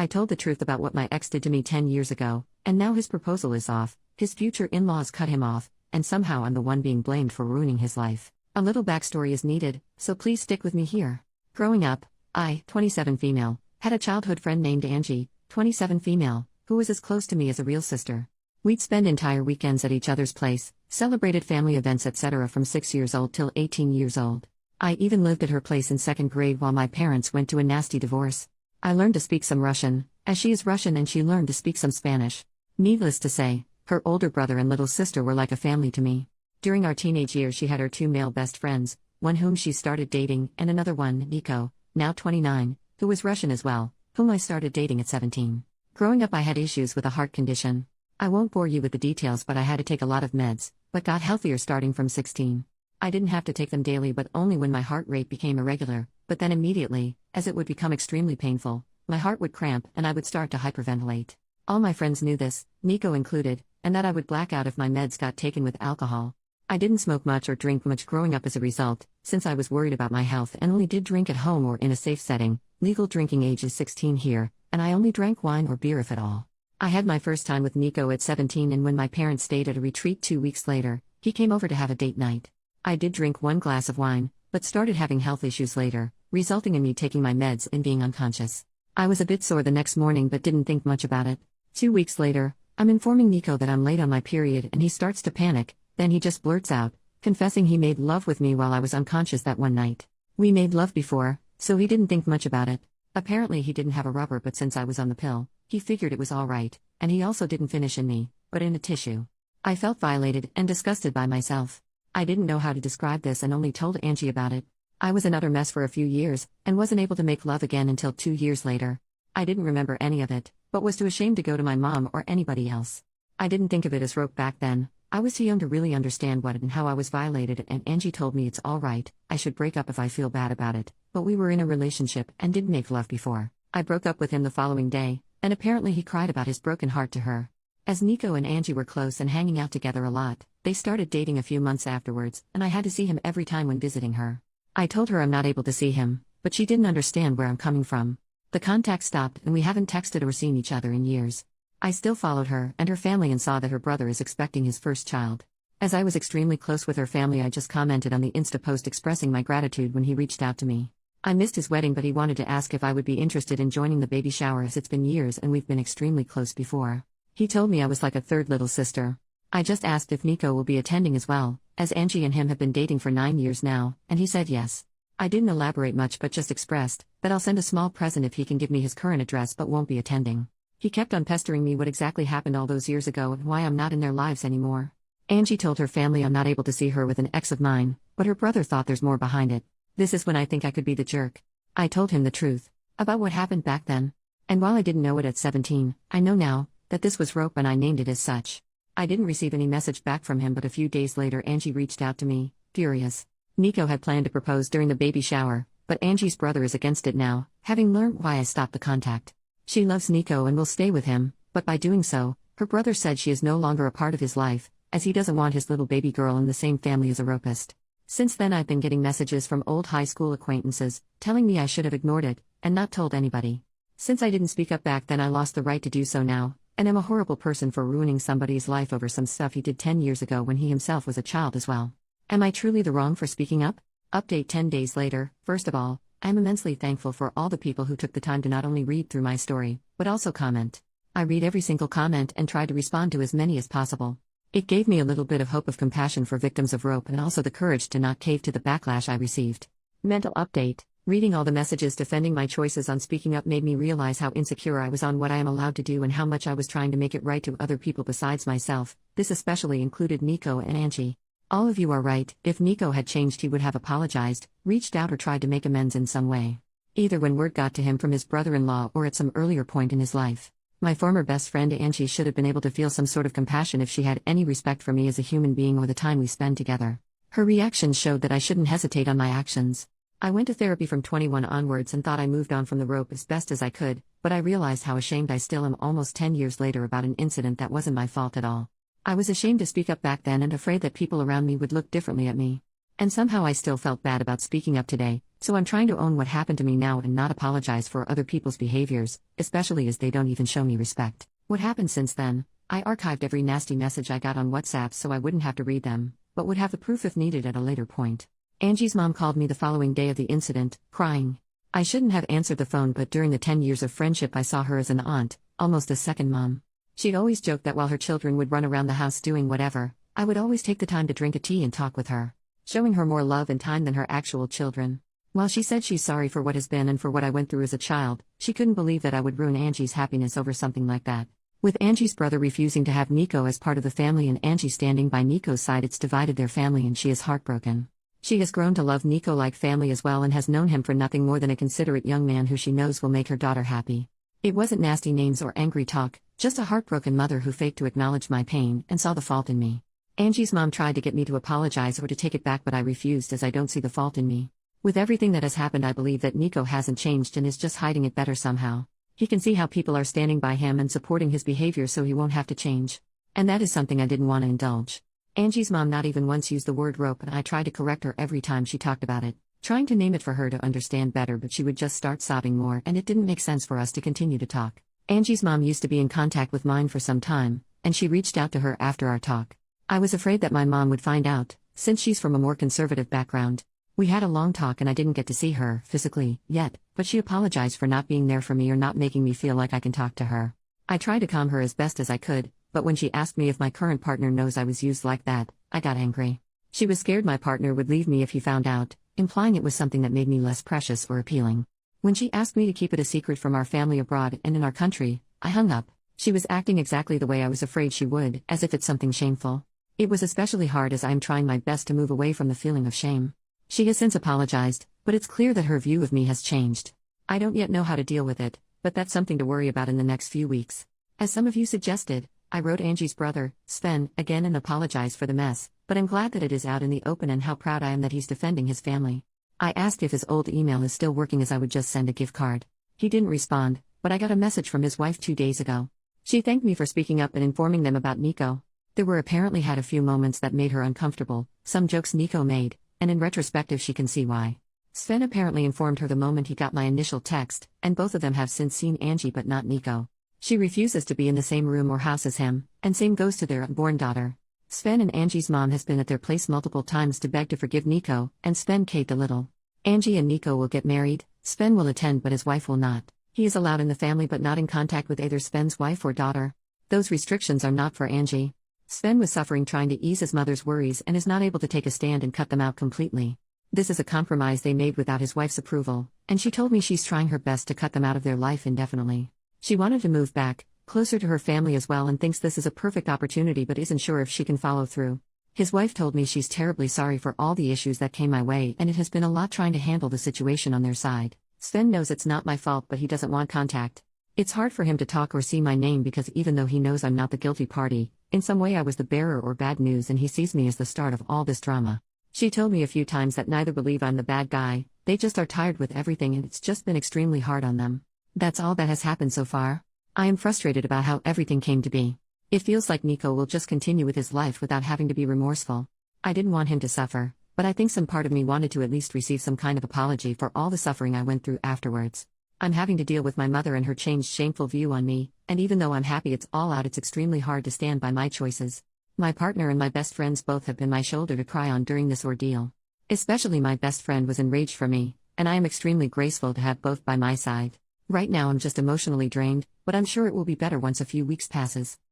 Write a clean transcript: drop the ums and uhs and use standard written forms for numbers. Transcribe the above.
I told the truth about what my ex did to me 10 years ago, and now his proposal is off, his future in-laws cut him off, and somehow I'm the one being blamed for ruining his life. A little backstory is needed, so please stick with me here. Growing up, I, 27 female, had a childhood friend named Angie, 27 female, who was as close to me as a real sister. We'd spend entire weekends at each other's place, celebrated family events etc. from 6 years old till 18 years old. I even lived at her place in 2nd grade while my parents went to a nasty divorce. I learned to speak some Russian, as she is Russian, and she learned to speak some Spanish. Needless to say, her older brother and little sister were like a family to me. During our teenage years she had her 2 male best friends, one whom she started dating and another one, Nico, now 29, who was Russian as well, whom I started dating at 17. Growing up I had issues with a heart condition. I won't bore you with the details, but I had to take a lot of meds, but got healthier starting from 16. I didn't have to take them daily but only when my heart rate became irregular, but then immediately, as it would become extremely painful, my heart would cramp and I would start to hyperventilate. All my friends knew this, Nico included, and that I would black out if my meds got taken with alcohol. I didn't smoke much or drink much growing up as a result, since I was worried about my health and only did drink at home or in a safe setting. Legal drinking age is 16 here, and I only drank wine or beer if at all. I had my first time with Nico at 17, and when my parents stayed at a retreat 2 weeks later, he came over to have a date night. I did drink 1 glass of wine, but started having health issues later, resulting in me taking my meds and being unconscious. I was a bit sore the next morning but didn't think much about it. 2 weeks later, I'm informing Nico that I'm late on my period and he starts to panic, then he just blurts out, confessing he made love with me while I was unconscious that one night. We made love before, so he didn't think much about it. Apparently he didn't have a rubber, but since I was on the pill, he figured it was alright, and he also didn't finish in me, but in a tissue. I felt violated and disgusted by myself. I didn't know how to describe this and only told Angie about it. I was an utter mess for a few years, and wasn't able to make love again until 2 years later. I didn't remember any of it, but was too ashamed to go to my mom or anybody else. I didn't think of it as rope back then. I was too young to really understand what and how I was violated, and Angie told me it's alright, I should break up if I feel bad about it, but we were in a relationship and didn't make love before. I broke up with him the following day, and apparently he cried about his broken heart to her. As Nico and Angie were close and hanging out together a lot, they started dating a few months afterwards, and I had to see him every time when visiting her. I told her I'm not able to see him, but she didn't understand where I'm coming from. The contact stopped and we haven't texted or seen each other in years. I still followed her and her family and saw that her brother is expecting his first child. As I was extremely close with her family, I just commented on the Insta post expressing my gratitude when he reached out to me. I missed his wedding, but he wanted to ask if I would be interested in joining the baby shower, as it's been years and we've been extremely close before. He told me I was like a third little sister. I just asked if Nico will be attending as well, as Angie and him have been dating for 9 years now, and he said yes. I didn't elaborate much but just expressed that I'll send a small present if he can give me his current address but won't be attending. He kept on pestering me what exactly happened all those years ago and why I'm not in their lives anymore. Angie told her family I'm not able to see her with an ex of mine, but her brother thought there's more behind it. This is when I think I could be the jerk. I told him the truth about what happened back then. And while I didn't know it at 17, I know now that this was rope and I named it as such. I didn't receive any message back from him, but a few days later Angie reached out to me, furious. Nico had planned to propose during the baby shower, but Angie's brother is against it now, having learned why I stopped the contact. She loves Nico and will stay with him, but by doing so, her brother said she is no longer a part of his life, as he doesn't want his little baby girl in the same family as a rapist. Since then I've been getting messages from old high school acquaintances, telling me I should have ignored it, and not told anybody. Since I didn't speak up back then, I lost the right to do so now, and am a horrible person for ruining somebody's life over some stuff he did 10 years ago when he himself was a child as well. Am I truly the wrong for speaking up? Update 10 days later. First of all, I am immensely thankful for all the people who took the time to not only read through my story, but also comment. I read every single comment and try to respond to as many as possible. It gave me a little bit of hope of compassion for victims of rope and also the courage to not cave to the backlash I received. Mental update. Reading all the messages defending my choices on speaking up made me realize how insecure I was on what I am allowed to do and how much I was trying to make it right to other people besides myself. This especially included Nico and Angie. All of you are right. If Nico had changed, he would have apologized, reached out, or tried to make amends in some way. Either when word got to him from his brother-in-law or at some earlier point in his life. My former best friend Angie should have been able to feel some sort of compassion if she had any respect for me as a human being or the time we spend together. Her reactions showed that I shouldn't hesitate on my actions. I went to therapy from 21 onwards and thought I moved on from the rope as best as I could, but I realized how ashamed I still am almost 10 years later about an incident that wasn't my fault at all. I was ashamed to speak up back then and afraid that people around me would look differently at me. And somehow I still felt bad about speaking up today, so I'm trying to own what happened to me now and not apologize for other people's behaviors, especially as they don't even show me respect. What happened since then? I archived every nasty message I got on WhatsApp so I wouldn't have to read them, but would have the proof if needed at a later point. Angie's mom called me the following day of the incident, crying. I shouldn't have answered the phone, but during the 10 years of friendship I saw her as an aunt, almost a second mom. She'd always joked that while her children would run around the house doing whatever, I would always take the time to drink a tea and talk with her, showing her more love and time than her actual children. While she said she's sorry for what has been and for what I went through as a child, she couldn't believe that I would ruin Angie's happiness over something like that. With Angie's brother refusing to have Nico as part of the family and Angie standing by Nico's side, it's divided their family and she is heartbroken. She has grown to love Nico like family as well and has known him for nothing more than a considerate young man who she knows will make her daughter happy. It wasn't nasty names or angry talk, just a heartbroken mother who faked to acknowledge my pain and saw the fault in me. Angie's mom tried to get me to apologize or to take it back, but I refused as I don't see the fault in me. With everything that has happened, I believe that Nico hasn't changed and is just hiding it better somehow. He can see how people are standing by him and supporting his behavior, so he won't have to change. And that is something I didn't want to indulge. Angie's mom not even once used the word rope, and I tried to correct her every time she talked about it, trying to name it for her to understand better, but she would just start sobbing more and it didn't make sense for us to continue to talk. Angie's mom used to be in contact with mine for some time, and she reached out to her after our talk. I was afraid that my mom would find out, since she's from a more conservative background. We had a long talk and I didn't get to see her, physically, yet, but she apologized for not being there for me or not making me feel like I can talk to her. I tried to calm her as best as I could, but when she asked me if my current partner knows I was used like that, I got angry. She was scared my partner would leave me if he found out, implying it was something that made me less precious or appealing. When she asked me to keep it a secret from our family abroad and in our country, I hung up. She was acting exactly the way I was afraid she would, as if it's something shameful. It was especially hard as I am trying my best to move away from the feeling of shame. She has since apologized, but it's clear that her view of me has changed. I don't yet know how to deal with it, but that's something to worry about in the next few weeks. As some of you suggested, I wrote Angie's brother, Sven, again and apologized for the mess, but I'm glad that it is out in the open and how proud I am that he's defending his family. I asked if his old email is still working as I would just send a gift card. He didn't respond, but I got a message from his wife 2 days ago. She thanked me for speaking up and informing them about Nico. There were apparently had a few moments that made her uncomfortable, some jokes Nico made, and in retrospective she can see why. Sven apparently informed her the moment he got my initial text, and both of them have since seen Angie but not Nico. She refuses to be in the same room or house as him, and same goes to their unborn daughter. Sven and Angie's mom has been at their place multiple times to beg to forgive Nico, and Sven caved a little. Angie and Nico will get married, Sven will attend but his wife will not. He is allowed in the family but not in contact with either Sven's wife or daughter. Those restrictions are not for Angie. Sven was suffering trying to ease his mother's worries and is not able to take a stand and cut them out completely. This is a compromise they made without his wife's approval, and she told me she's trying her best to cut them out of their life indefinitely. She wanted to move back, closer to her family as well, and thinks this is a perfect opportunity but isn't sure if she can follow through. His wife told me she's terribly sorry for all the issues that came my way and it has been a lot trying to handle the situation on their side. Sven knows it's not my fault but he doesn't want contact. It's hard for him to talk or see my name because even though he knows I'm not the guilty party, in some way I was the bearer or bad news and he sees me as the start of all this drama. She told me a few times that neither believe I'm the bad guy, they just are tired with everything and it's just been extremely hard on them. That's all that has happened so far. I am frustrated about how everything came to be. It feels like Nico will just continue with his life without having to be remorseful. I didn't want him to suffer, but I think some part of me wanted to at least receive some kind of apology for all the suffering I went through afterwards. I'm having to deal with my mother and her changed shameful view on me, and even though I'm happy it's all out, it's extremely hard to stand by my choices. My partner and my best friends both have been my shoulder to cry on during this ordeal. Especially my best friend was enraged for me, and I am extremely grateful to have both by my side. Right now I'm just emotionally drained, but I'm sure it will be better once a few weeks passes.